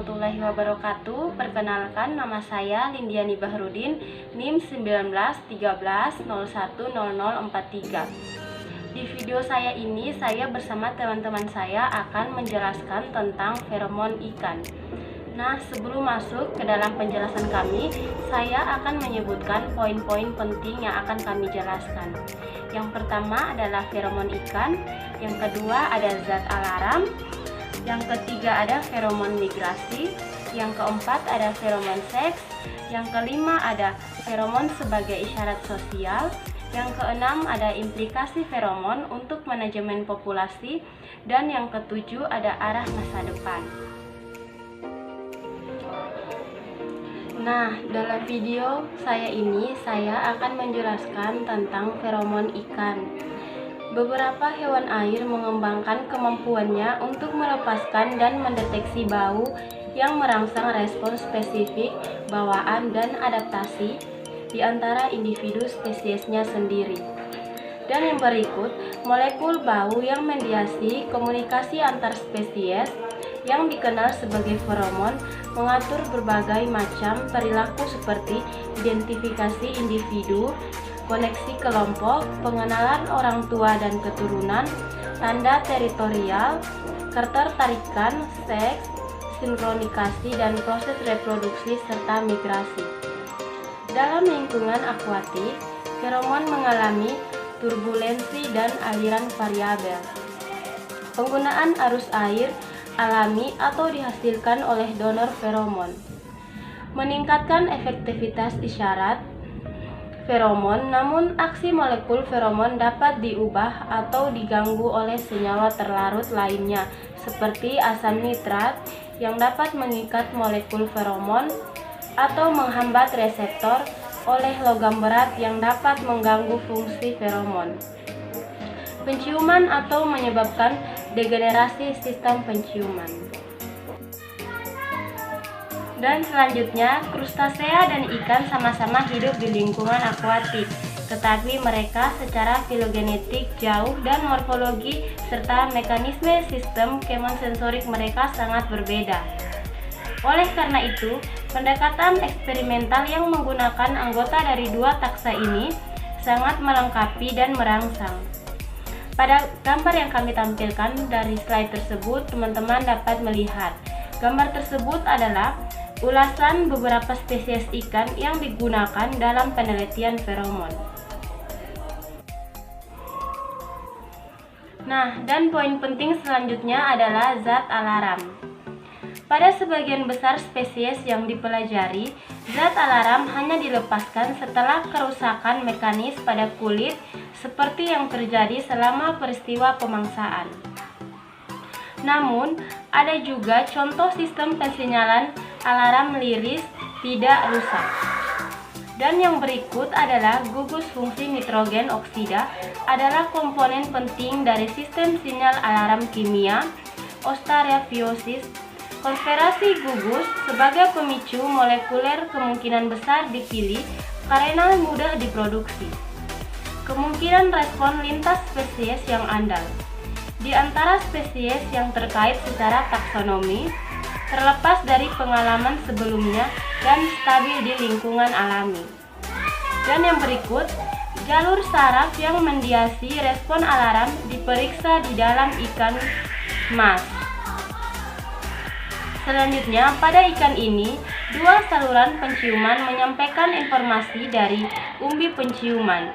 warahmatullahi wabarakatuh. Perkenalkan, nama saya Lindiani Bahrudin, NIM 1913010043. Di video saya ini, saya bersama teman-teman saya akan menjelaskan tentang feromon ikan. Nah, sebelum masuk ke dalam penjelasan kami, saya akan menyebutkan poin-poin penting yang akan kami jelaskan. Yang pertama adalah feromon ikan, yang kedua ada zat alarm, yang ketiga ada feromon migrasi, yang keempat ada feromon seks, yang kelima ada feromon sebagai isyarat sosial, yang keenam ada implikasi feromon untuk manajemen populasi, dan yang ketujuh ada arah masa depan. Nah, dalam video saya ini, saya akan menjelaskan tentang feromon ikan. Beberapa hewan air mengembangkan kemampuannya untuk melepaskan dan mendeteksi bau yang merangsang respons spesifik, bawaan, dan adaptasi di antara individu spesiesnya sendiri. Dan yang berikut, molekul bau yang mediasi komunikasi antar spesies yang dikenal sebagai feromon mengatur berbagai macam perilaku seperti identifikasi individu, koneksi kelompok, pengenalan orang tua dan keturunan, tanda teritorial, ketertarikan, seks, sinkronikasi, dan proses reproduksi serta migrasi. Dalam lingkungan akuatik, feromon mengalami turbulensi dan aliran variabel. Penggunaan arus air alami atau dihasilkan oleh donor feromon meningkatkan efektivitas isyarat feromon, namun aksi molekul feromon dapat diubah atau diganggu oleh senyawa terlarut lainnya seperti asam nitrat yang dapat mengikat molekul feromon atau menghambat reseptor oleh logam berat yang dapat mengganggu fungsi feromon. Penciuman atau menyebabkan degenerasi sistem penciuman. Dan selanjutnya, krustasea dan ikan sama-sama hidup di lingkungan akuatik, tetapi mereka secara filogenetik jauh dan morfologi serta mekanisme sistem kemonsensorik mereka sangat berbeda. Oleh karena itu, pendekatan eksperimental yang menggunakan anggota dari dua taksa ini sangat melengkapi dan merangsang. Pada gambar yang kami tampilkan dari slide tersebut, teman-teman dapat melihat gambar tersebut adalah ulasan beberapa spesies ikan yang digunakan dalam penelitian feromon. Nah, dan poin penting selanjutnya adalah zat alarm. Pada sebagian besar spesies yang dipelajari, zat alarm hanya dilepaskan setelah kerusakan mekanis pada kulit seperti yang terjadi selama peristiwa pemangsaan. Namun, ada juga contoh sistem pensinyalan alarm liris tidak rusak. Dan yang berikut adalah gugus fungsi nitrogen oksida adalah komponen penting dari sistem sinyal alarm kimia, ostereofiosis. Konversi gugus sebagai pemicu molekuler kemungkinan besar dipilih karena mudah diproduksi. Kemungkinan respon lintas spesies yang andal. Di antara spesies yang terkait secara taksonomi, terlepas dari pengalaman sebelumnya dan stabil di lingkungan alami. Dan yang berikut, jalur saraf yang mediasi respon alarm diperiksa di dalam ikan mas. Selanjutnya, pada ikan ini, dua saluran penciuman menyampaikan informasi dari umbi penciuman,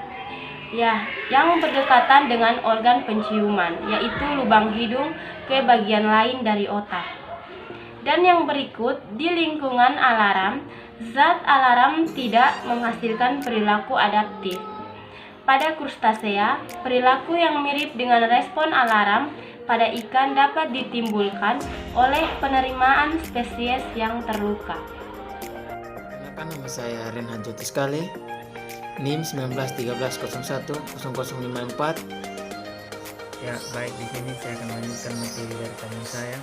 yang berdekatan dengan organ penciuman, yaitu lubang hidung ke bagian lain dari otak. Dan yang berikut, di lingkungan alarm, zat alarm tidak menghasilkan perilaku adaptif. Pada krustasea, perilaku yang mirip dengan respon alarm pada ikan dapat ditimbulkan oleh penerimaan spesies yang terluka. Perkenalkan, nama saya Renhan Jotiskale, NIM 1913010054. Ya, baik, di sini saya akan melanjutkan materi dari teman saya.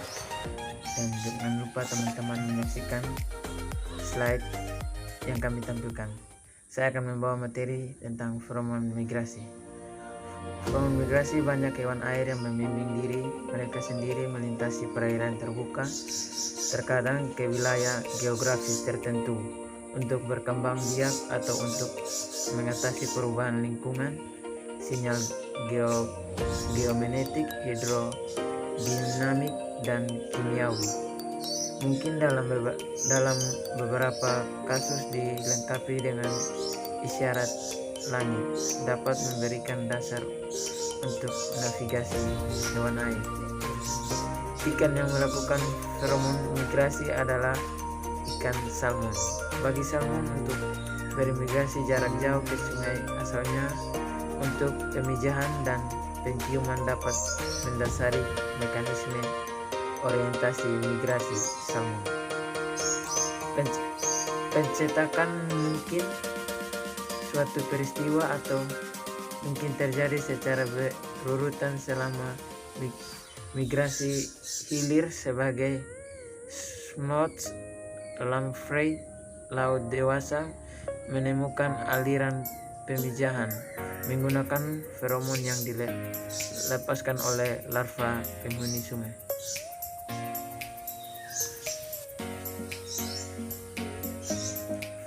Dan jangan lupa teman-teman menyaksikan slide yang kami tampilkan. Saya akan membawa materi tentang feromon migrasi. Feromon migrasi banyak hewan air yang membimbing diri mereka sendiri melintasi perairan terbuka, terkadang ke wilayah geografis tertentu, untuk berkembang biak atau untuk mengatasi perubahan lingkungan, sinyal geomenetik, hidrodinamik, dan kimiawi. Mungkin dalam beberapa kasus dilengkapi dengan isyarat langit, dapat memberikan dasar untuk navigasi hewan air. Ikan yang melakukan feromon migrasi adalah ikan salmon. Bagi salmon untuk bermigrasi jarak jauh ke sungai asalnya untuk pemijahan dan penciuman dapat mendasari mekanisme orientasi migrasi salmon. Pencetakan mungkin suatu peristiwa atau mungkin terjadi secara berurutan selama migrasi hilir sebagai smolts lamprey laut dewasa menemukan aliran pemijahan menggunakan feromon yang dilepaskan oleh larva penghuni sungai.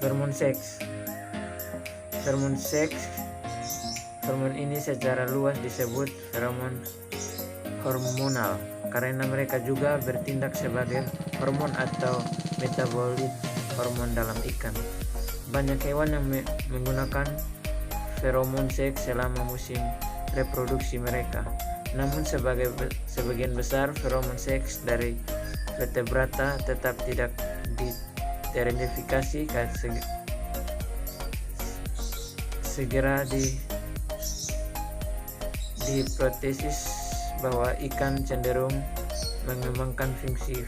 Feromon seks. Feromon ini secara luas disebut feromon hormonal karena mereka juga bertindak sebagai hormon atau metabolit hormon dalam ikan. Banyak hewan yang menggunakan feromon seks selama musim reproduksi mereka. Namun sebagian besar feromon seks dari vertebrata tetap tidak teridentifikasi segera dihipotesis bahwa ikan cenderung mengembangkan fungsi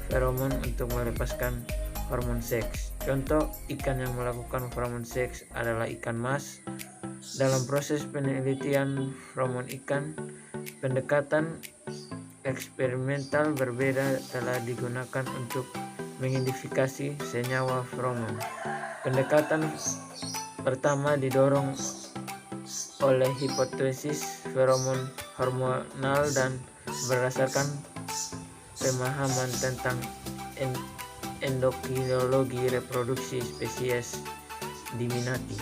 feromon untuk melepaskan hormon seks. Contoh ikan yang melakukan feromon seks adalah ikan mas. Dalam proses penelitian feromon ikan, pendekatan eksperimental berbeda telah digunakan untuk mengidentifikasi senyawa feromon. Pendekatan pertama didorong oleh hipotesis feromon hormonal dan berdasarkan pemahaman tentang endokrinologi reproduksi spesies diminati.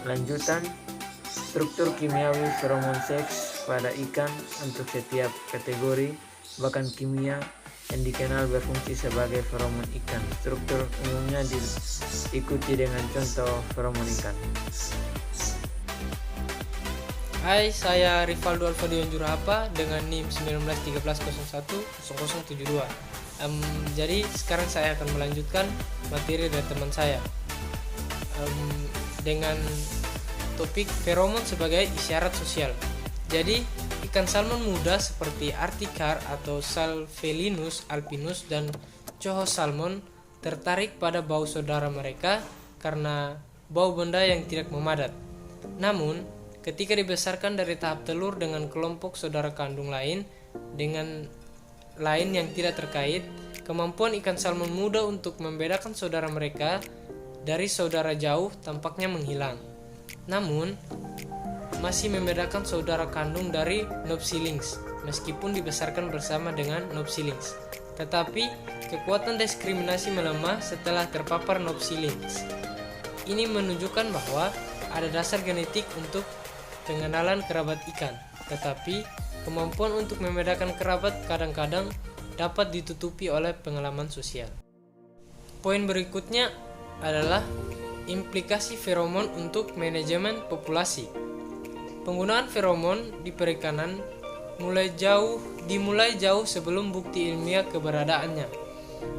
Lanjutan, struktur kimiawi feromon seks pada ikan untuk setiap kategori bahkan kimia yang dikenal berfungsi sebagai feromon ikan. Struktur umumnya diikuti dengan contoh feromon ikan. Hai, saya Rivaldo Alfadion Jurahapa dengan NIM 1913010072. Jadi sekarang saya akan melanjutkan materi dari teman saya dengan topik feromon sebagai isyarat sosial. Jadi ikan salmon muda seperti Arctic carp atau Salvelinus alpinus dan Coho salmon tertarik pada bau saudara mereka karena bau benda yang tidak memadat. Namun, ketika dibesarkan dari tahap telur dengan kelompok saudara kandung lain yang tidak terkait, kemampuan ikan salmon muda untuk membedakan saudara mereka dari saudara jauh tampaknya menghilang. Namun, masih membedakan saudara kandung dari Nopsilynx meskipun dibesarkan bersama dengan Nopsilynx. Tetapi, kekuatan diskriminasi melemah setelah terpapar Nopsilynx. Ini menunjukkan bahwa ada dasar genetik untuk pengenalan kerabat ikan, tetapi kemampuan untuk membedakan kerabat kadang-kadang dapat ditutupi oleh pengalaman sosial. Poin berikutnya adalah implikasi feromon untuk manajemen populasi. Penggunaan feromon di perikanan dimulai jauh sebelum bukti ilmiah keberadaannya.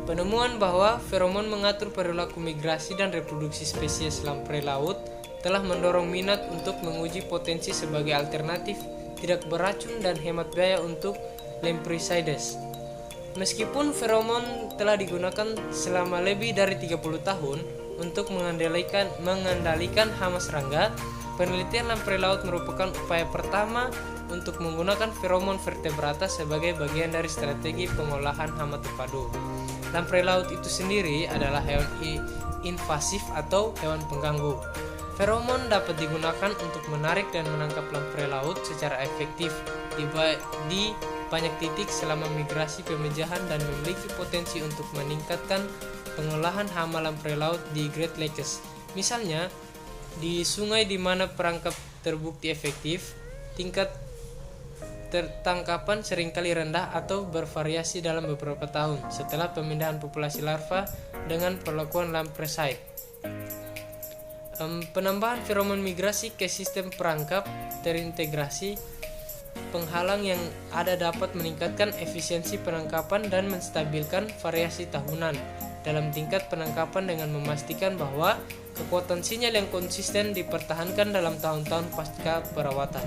Penemuan bahwa feromon mengatur perilaku migrasi dan reproduksi spesies lamprey laut telah mendorong minat untuk menguji potensi sebagai alternatif tidak beracun dan hemat biaya untuk lampreycides. Meskipun feromon telah digunakan selama lebih dari 30 tahun untuk mengendalikan hama serangga, penelitian lamprey laut merupakan upaya pertama untuk menggunakan feromon vertebrata sebagai bagian dari strategi pengolahan hama terpadu. Lamprey laut itu sendiri adalah hewan invasif atau hewan pengganggu. Feromon dapat digunakan untuk menarik dan menangkap lamprey laut secara efektif di banyak titik selama migrasi pemejahan dan memiliki potensi untuk meningkatkan pengolahan hama lamprey laut di Great Lakes. Misalnya, di sungai di mana perangkap terbukti efektif, tingkat tertangkapan seringkali rendah atau bervariasi dalam beberapa tahun setelah pemindahan populasi larva dengan perlakuan lampreycide. Penambahan feromon migrasi ke sistem perangkap terintegrasi penghalang yang ada dapat meningkatkan efisiensi penangkapan dan menstabilkan variasi tahunan dalam tingkat penangkapan dengan memastikan bahwa kekuatan sinyal yang konsisten dipertahankan dalam tahun-tahun pasca perawatan.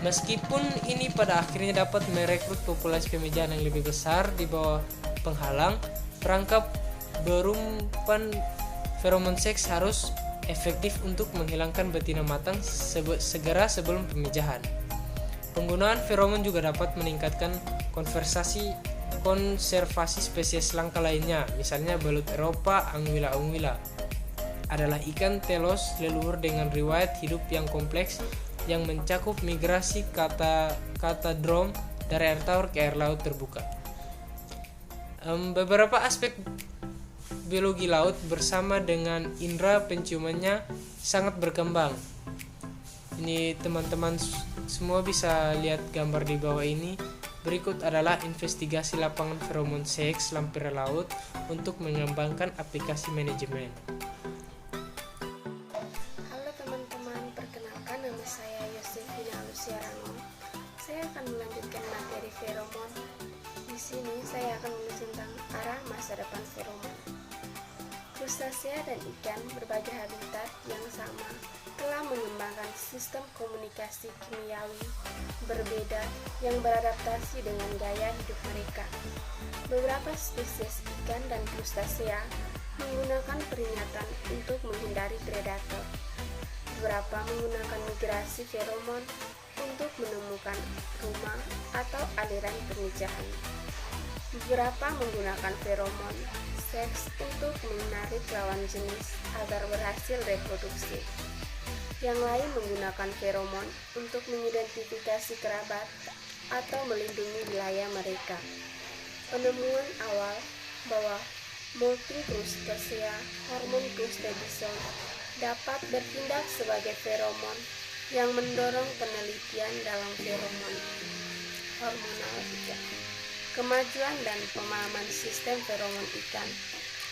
Meskipun ini pada akhirnya dapat merekrut populasi pemejahan yang lebih besar di bawah penghalang, perangkap berumpan feromon seks harus efektif untuk menghilangkan betina matang segera sebelum pemejahan. Penggunaan feromon juga dapat meningkatkan konservasi spesies langka lainnya, misalnya belut Eropa Anguilla adalah ikan telos leluhur dengan riwayat hidup yang kompleks yang mencakup migrasi katadrom dari air tawar ke air laut terbuka. Beberapa aspek biologi laut bersama dengan indera penciumannya sangat berkembang. Ini teman-teman semua bisa lihat gambar di bawah ini. Berikut adalah investigasi lapangan feromon seks lamprey laut untuk mengembangkan aplikasi manajemen. Halo teman-teman, perkenalkan nama saya Yosefina Luciarano. Saya akan melanjutkan materi feromon. Di sini saya akan menulis tentang arah masa depan feromon. Krustasea dan ikan berbagai habitat yang sama telah mengembangkan sistem komunikasi kimiawi berbeda yang beradaptasi dengan gaya hidup mereka. Beberapa spesies ikan dan krustasea menggunakan peringatan untuk menghindari predator. Beberapa menggunakan migrasi feromon untuk menemukan rumah atau aliran pemejahan. Beberapa menggunakan feromon seks untuk menarik lawan jenis agar berhasil reproduksi. Yang lain menggunakan feromon untuk mengidentifikasi kerabat atau melindungi wilayah mereka. Penemuan awal bahwa molting krustasea hormon Krustedison dapat bertindak sebagai feromon yang mendorong penelitian dalam feromon hormonal ikan. Kemajuan dan pemahaman sistem feromon ikan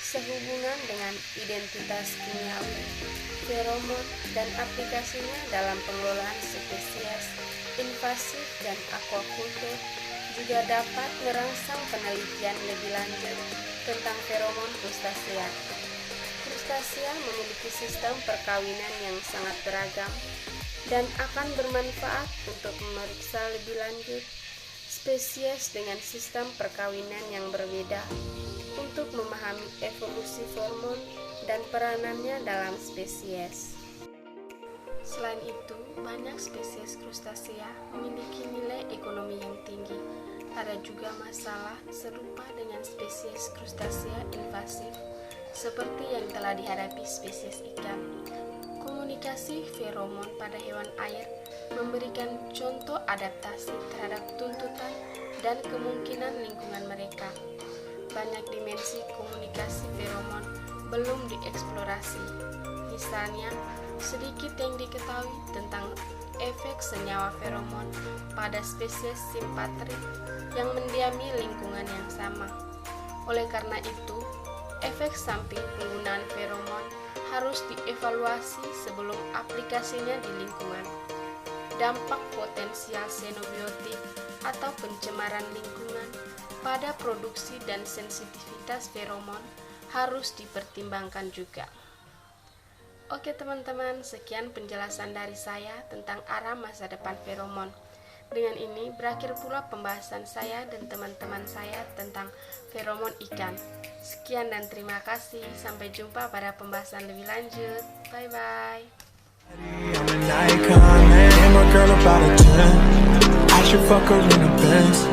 sehubungan dengan identitas kimiawi feromon dan aplikasinya dalam pengelolaan spesies invasif dan aquaculture juga dapat merangsang penelitian lebih lanjut tentang feromon krustasea. Krustasea memiliki sistem perkawinan yang sangat beragam dan akan bermanfaat untuk memeriksa lebih lanjut spesies dengan sistem perkawinan yang berbeda untuk memahami evolusi hormon dan peranannya dalam spesies. Selain itu, banyak spesies krustasea memiliki nilai ekonomi yang tinggi. Ada juga masalah serupa dengan spesies krustasea invasif seperti yang telah dihadapi spesies ikan. Komunikasi feromon pada hewan air memberikan contoh adaptasi terhadap tuntutan dan kemungkinan lingkungan mereka. Banyak dimensi komunikasi feromon belum dieksplorasi. Misalnya, sedikit yang diketahui tentang efek senyawa feromon pada spesies simpatrik yang mendiami lingkungan yang sama. Oleh karena itu, efek samping penggunaan feromon harus dievaluasi sebelum aplikasinya di lingkungan. Dampak potensial xenobiotik atau pencemaran lingkungan pada produksi dan sensitivitas feromon harus dipertimbangkan juga. Oke teman-teman, sekian penjelasan dari saya tentang arah masa depan feromon. Dengan ini berakhir pula pembahasan saya dan teman-teman saya tentang feromon ikan. Sekian dan terima kasih. Sampai jumpa pada pembahasan lebih lanjut. Bye-bye. I'm an icon, man. I'm a girl about a 10. I should fuck her in a Benz.